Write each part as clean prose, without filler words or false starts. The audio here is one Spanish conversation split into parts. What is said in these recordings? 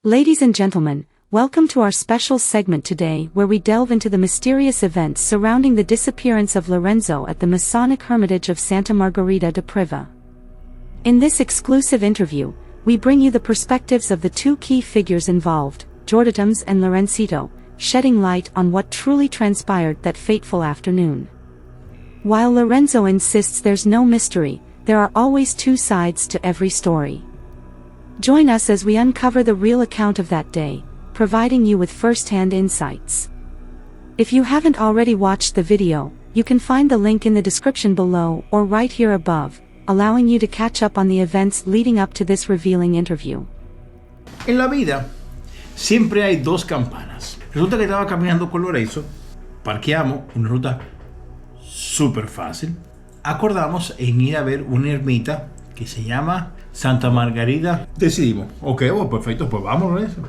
Ladies and gentlemen, welcome to our special segment today where we delve into the mysterious events surrounding the disappearance of Lorenzo at the Masonic Hermitage of Santa Margherita de Preva. In this exclusive interview, we bring you the perspectives of the two key figures involved, Jorditums and Lorencito, shedding light on what truly transpired that fateful afternoon. While Lorenzo insists there's no mystery, there are always two sides to every story. Join us as we uncover the real account of that day, providing you with first-hand insights. If you haven't already watched the video, you can find the link in the description below or right here above, allowing you to catch up on the events leading up to this revealing interview. En la vida, siempre hay dos campanas. Resulta que estaba caminando con Lorenzo, parqueamos una ruta súper fácil. Acordamos en ir a ver una ermita que se llama Santa Margarita. Decidimos, ok, bueno, perfecto, pues vamos a eso.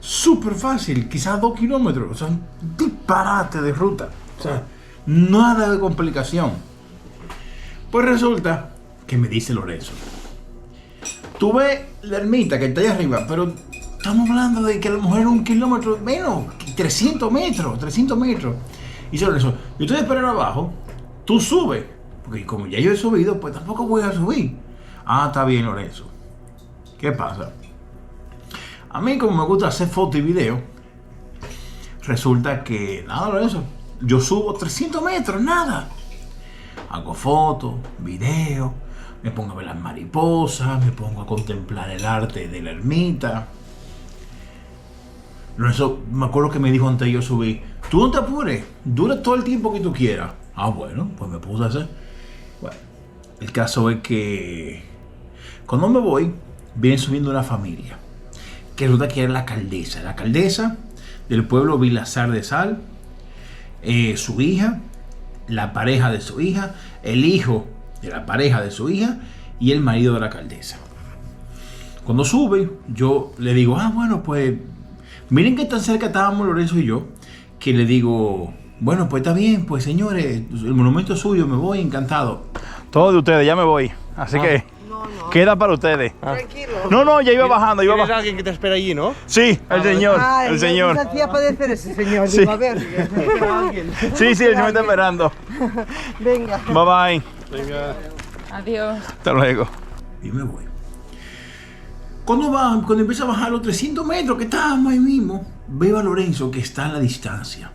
Súper fácil, quizás 2 kilómetros, o sea, un disparate de ruta, o sea, nada de complicación. Pues resulta que me dice Lorenzo, tú ves la ermita que está allá arriba, pero estamos hablando de que a lo mejor era 1 kilómetro menos, 300 metros. Y dice Lorenzo, yo estoy esperando abajo, tú subes, porque como ya yo he subido, pues tampoco voy a subir. Ah, está bien, Lorenzo. ¿Qué pasa? A mí, como me gusta hacer fotos y video, resulta que, nada, Lorenzo, yo subo 300 metros, nada. Hago fotos, video, me pongo a ver las mariposas, me pongo a contemplar el arte de la ermita. Lorenzo, me acuerdo que me dijo antes de yo subir, tú no te apures, dura todo el tiempo que tú quieras. Ah, bueno, pues me puse a hacer. Bueno, el caso es que cuando me voy, viene subiendo una familia, que resulta que era la alcaldesa del pueblo Vilazar de Sal, su hija, la pareja de su hija, el hijo de la pareja de su hija y el marido de la alcaldesa. Cuando sube, yo le digo, bueno, pues miren que tan cerca estábamos Lorenzo y yo, que le digo, bueno, pues está bien, pues señores, el monumento es suyo, me voy, encantado. Todo de ustedes, ya me voy, así que queda para ustedes. Tranquilo. No, ya iba bajando. ¿Tienes alguien que te espera allí, no? Sí, el señor. Ay, el señor. No hacía padecer ese señor. Sí. Digo, a ver, espera alguien. Sí, él se me está esperando. Venga. Bye bye. Venga. Adiós. Hasta luego. Y me voy. Cuando empieza a bajar los 300 metros que estábamos ahí mismo, veo a Lorenzo que está en la distancia.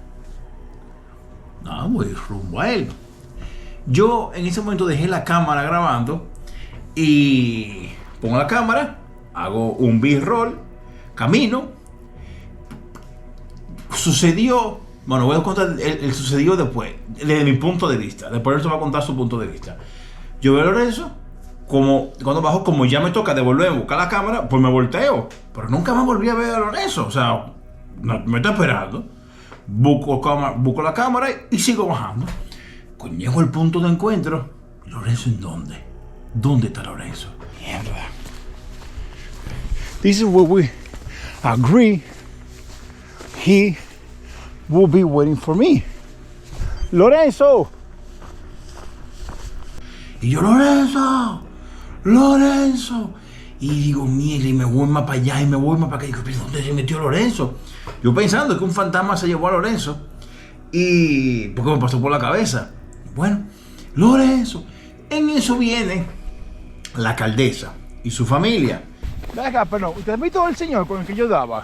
Voy rumbo a él. Yo en ese momento dejé la cámara grabando y pongo la cámara, hago un B-roll, camino. Sucedió, bueno, voy a contar el sucedido después, desde mi punto de vista. Después Lorenzo va a contar su punto de vista. Yo veo a Lorenzo, cuando bajo, como ya me toca devolver a buscar la cámara, pues me volteo. Pero nunca más volví a ver a Lorenzo, o sea, no, me está esperando. Busco la cámara y sigo bajando. Cuando llego al punto de encuentro, ¿Lorenzo en dónde? ¿Dónde está Lorenzo? Mierda. This is what we agree. He will be waiting for me. ¡Lorenzo! Y yo, ¡Lorenzo! Y digo, mierda, y me voy más para allá, y me voy más para acá. Y digo, ¿pero dónde se metió Lorenzo? Yo pensando que un fantasma se llevó a Lorenzo. Y porque me pasó por la cabeza. Bueno, Lorenzo. En eso viene la alcaldesa y su familia. Venga, pero ¿usted ha visto al señor con el que yo daba?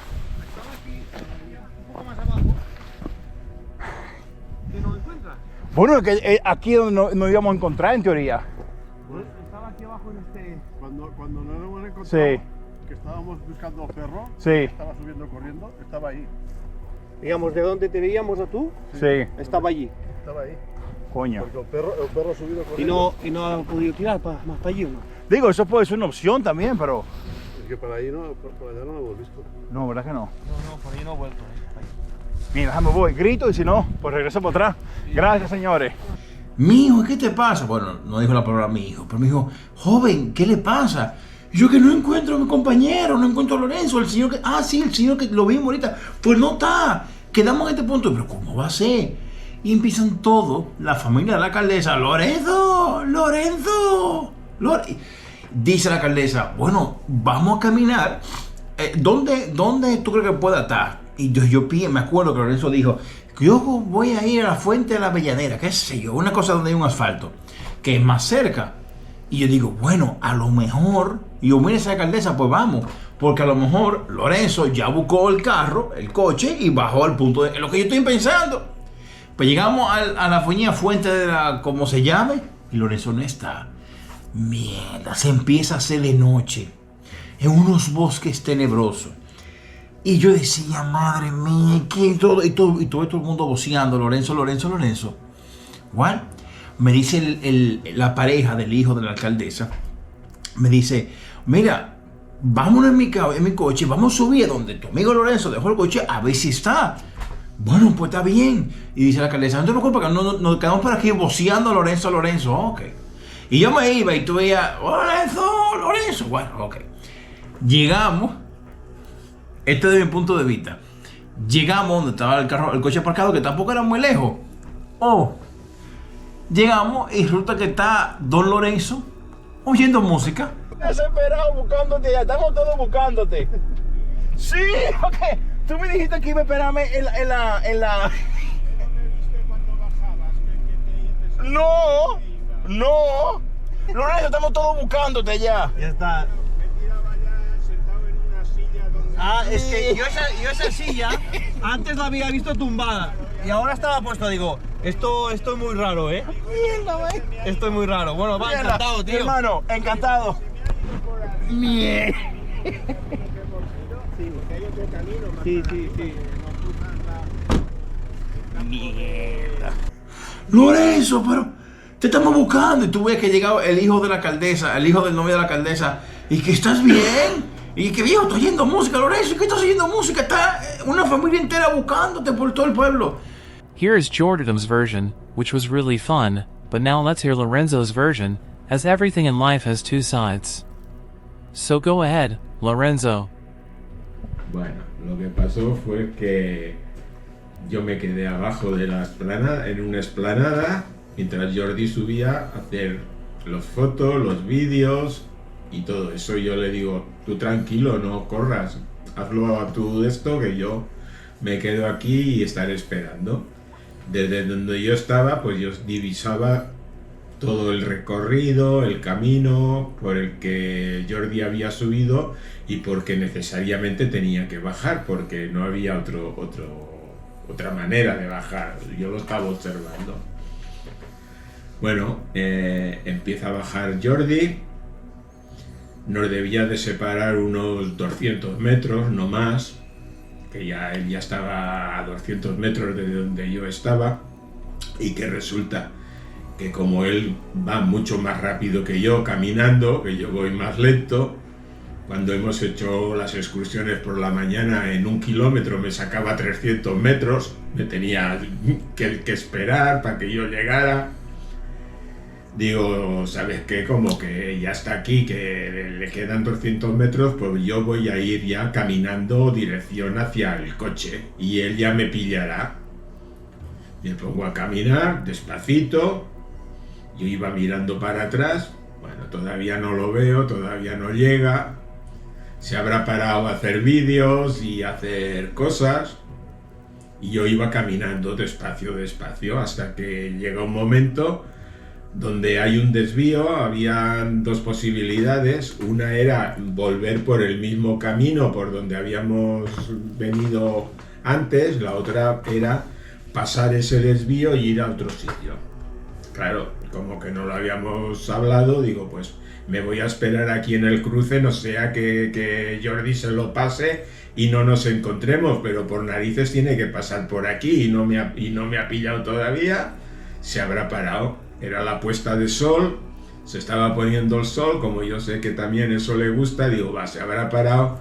¿Y no lo encuentras? Bueno, es que aquí es donde nos íbamos a encontrar en teoría. Estaba aquí abajo en este... Cuando no lo hemos encontrado, Sí. que estábamos buscando a perro, Sí. estaba subiendo corriendo, estaba ahí. Digamos, ¿de dónde te veíamos a tú? Sí. Estaba allí. Estaba ahí. Coño. Porque el perro ha subido corriendo. Y no ha podido tirar más para allí, ¿o no? Digo, eso puede ser una opción también, pero... Es que para ahí no, por allá no lo hemos visto. No, ¿verdad que no? No, por ahí no ha vuelto. Mira, déjame voy, grito y si no, pues regreso para atrás. Gracias, señores. Mi hijo, ¿qué te pasa? Bueno, no dijo la palabra mi hijo, pero me dijo, joven, ¿qué le pasa? Y yo que no encuentro a mi compañero, no encuentro a Lorenzo, el señor que... sí, el señor que lo vimos ahorita. Pues no está. Quedamos en este punto, pero ¿cómo va a ser? Y empiezan todos, la familia de la alcaldesa, ¡Lorenzo! Dice la alcaldesa, bueno, vamos a caminar ¿dónde tú crees que pueda estar? Y yo me acuerdo que Lorenzo dijo, yo voy a ir a la Fuente de la Avellanera, qué sé yo, una cosa donde hay un asfalto, que es más cerca. Y yo digo, bueno, a lo mejor, y yo, mire esa alcaldesa, pues vamos, porque a lo mejor Lorenzo ya buscó el carro, el coche, y bajó al punto de lo que yo estoy pensando. Pues llegamos a la Fuente de la, como se llame, y Lorenzo no está. Mierda, se empieza a hacer de noche, en unos bosques tenebrosos. Y yo decía, madre mía, ¿qué? Todo el mundo voceando, Lorenzo. Bueno, me dice la pareja del hijo de la alcaldesa, me dice, mira, vámonos en mi coche, vamos a subir a donde tu amigo Lorenzo dejó el coche a ver si está. Bueno, pues está bien. Y dice la alcaldesa, no te preocupes, que nos quedamos por aquí voceando Lorenzo. Ok. Y yo me iba y tú veías, Lorenzo. Bueno, ok. Llegamos. Este es de mi punto de vista. Llegamos donde estaba el coche aparcado, que tampoco era muy lejos. Llegamos y resulta que está Don Lorenzo oyendo música. Desesperado buscándote, ya estamos todos buscándote. Sí, ok. Tú me dijiste que iba a esperarme en la... No. Lorenzo, estamos todos buscándote ya. Ya está. Es que yo esa silla antes la había visto tumbada y ahora estaba puesta, digo, esto es muy raro, ¿eh? Mierda, esto es muy raro. Bueno, va, encantado, tío. Hermano, encantado. Mierda. Sí. Mierda. Lorenzo, pero te estamos buscando. Y tú ves que llegaba el hijo de la alcaldesa, el hijo del novio de la alcaldesa, y que estás bien. Y que viejo, estoy oyendo música, Lorenzo. ¿Qué estás oyendo música? Está una familia entera buscándote por todo el pueblo. Here is Jordan's version, which was really fun, but now let's hear Lorenzo's version, as everything in life has two sides. So go ahead, Lorenzo. Bueno, lo que pasó fue que yo me quedé abajo de la explanada, en una explanada, mientras Jordi subía a hacer las fotos, los vídeos y todo eso. Yo le digo, tú tranquilo, no corras, hazlo a tu esto, que yo me quedo aquí y estaré esperando. Desde donde yo estaba, pues yo divisaba todo el recorrido, el camino por el que Jordi había subido y porque necesariamente tenía que bajar, porque no había otra manera de bajar. Yo lo estaba observando. Bueno, empieza a bajar Jordi. Nos debía de separar unos 200 metros, no más, que ya él ya estaba a 200 metros de donde yo estaba, y que resulta que como él va mucho más rápido que yo caminando, que yo voy más lento, cuando hemos hecho las excursiones por la mañana, en 1 kilómetro me sacaba 300 metros, me tenía que esperar para que yo llegara. Digo, ¿sabes qué? Como que ya está aquí, que le quedan 200 metros, pues yo voy a ir ya caminando dirección hacia el coche y él ya me pillará. Me pongo a caminar despacito, yo iba mirando para atrás, bueno, todavía no lo veo, todavía no llega, se habrá parado a hacer vídeos y a hacer cosas, y yo iba caminando despacio, hasta que llega un momento donde hay un desvío. Había dos posibilidades. Una era volver por el mismo camino por donde habíamos venido antes, la otra era pasar ese desvío y ir a otro sitio. Claro, como que no lo habíamos hablado, digo, pues me voy a esperar aquí en el cruce, no sea que Jordi se lo pase y no nos encontremos, pero por narices tiene que pasar por aquí y no me ha pillado todavía. Se habrá parado. Era la puesta de sol, se estaba poniendo el sol, como yo sé que también eso le gusta, digo, se habrá parado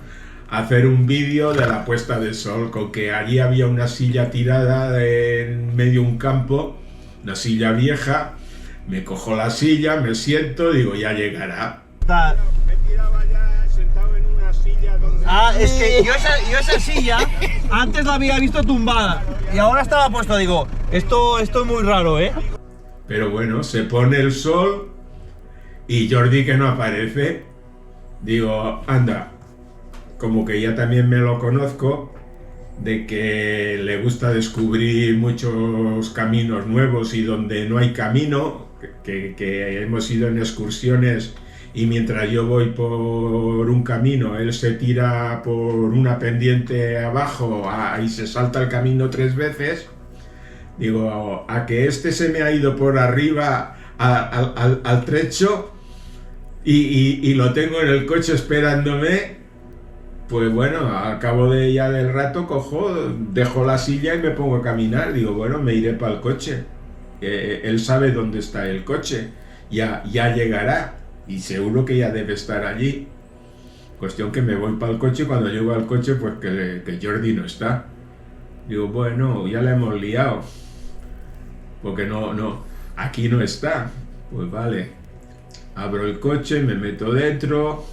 a hacer un vídeo de la puesta de sol, con que allí había una silla tirada en medio de un campo, una silla vieja, me cojo la silla, me siento, digo, ya llegará. Me tiraba ya sentado en una silla donde... es que yo esa silla antes la había visto tumbada y ahora estaba puesta, digo, esto es muy raro, ¿eh? Pero bueno, se pone el sol y Jordi, que no aparece, digo, anda, como que ya también me lo conozco, de que le gusta descubrir muchos caminos nuevos y donde no hay camino, que hemos ido en excursiones y mientras yo voy por un camino, él se tira por una pendiente abajo y se salta el camino 3 veces. Digo, a que este se me ha ido por arriba al trecho y lo tengo en el coche esperándome, pues bueno, al cabo de ya del rato cojo, dejo la silla y me pongo a caminar. Digo, bueno, me iré para el coche. Él sabe dónde está el coche, ya llegará y seguro que ya debe estar allí. Cuestión que me voy para el coche y cuando llego al coche, pues que Jordi no está. Digo, bueno, ya la hemos liado. Porque no, aquí no está. Pues vale. Abro el coche, me meto dentro,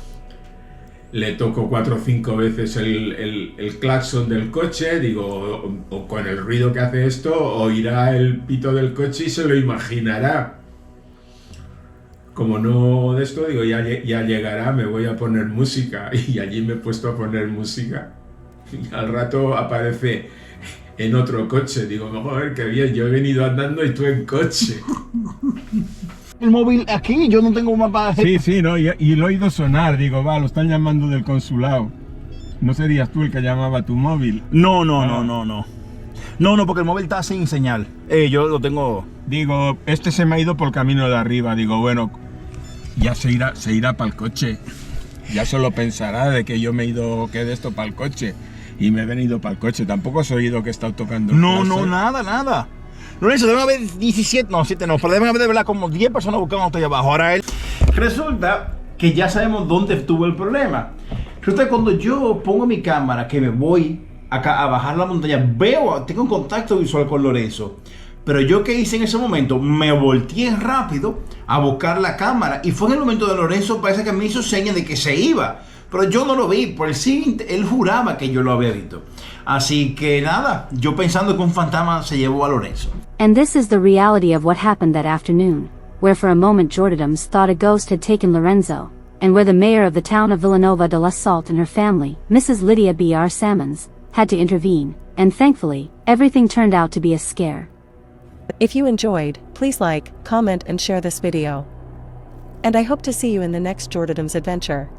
le toco 4 o 5 veces el claxon del coche, digo, o con el ruido que hace esto, oirá el pito del coche y se lo imaginará. Como no de esto, digo, ya llegará, me voy a poner música. Y allí me he puesto a poner música. Y al rato aparece en otro coche. Digo, joder, qué bien, yo he venido andando y tú en coche. El móvil aquí, yo no tengo un mapa. Sí, no, y lo he oído sonar. Digo, va, lo están llamando del consulado. ¿No serías tú el que llamaba tu móvil? No, porque el móvil está sin señal. Yo lo tengo. Digo, este se me ha ido por el camino de arriba. Digo, bueno, ya se irá para el coche. Ya solo pensará de que yo me he ido, que de esto para el coche. Y me he venido para el coche. Tampoco has oído que he estado tocando el claxon. Nada. Lorenzo, deben haber 17, no, 7 no, pero deben haber de verdad como 10 personas buscando allá abajo. Ahora él. Resulta que ya sabemos dónde estuvo el problema. Resulta que cuando yo pongo mi cámara, que me voy acá a bajar la montaña, tengo un contacto visual con Lorenzo. Pero yo, ¿qué hice en ese momento? Me volteé rápido a buscar la cámara. Y fue en el momento de Lorenzo, parece que me hizo señas de que se iba. Pero yo no lo vi, por el siguiente, él juraba que yo lo había visto. Así que nada, yo pensando que un fantasma se llevó a Lorenzo. And this is the reality of what happened that afternoon, where for a moment Jordadams thought a ghost had taken Lorenzo, and where the mayor of the town of Villanova de la Salte and her family, Mrs. Lydia B.R. Salmons, had to intervene, and thankfully, everything turned out to be a scare. If you enjoyed, please like, comment and share this video. And I hope to see you in the next Jordadams adventure.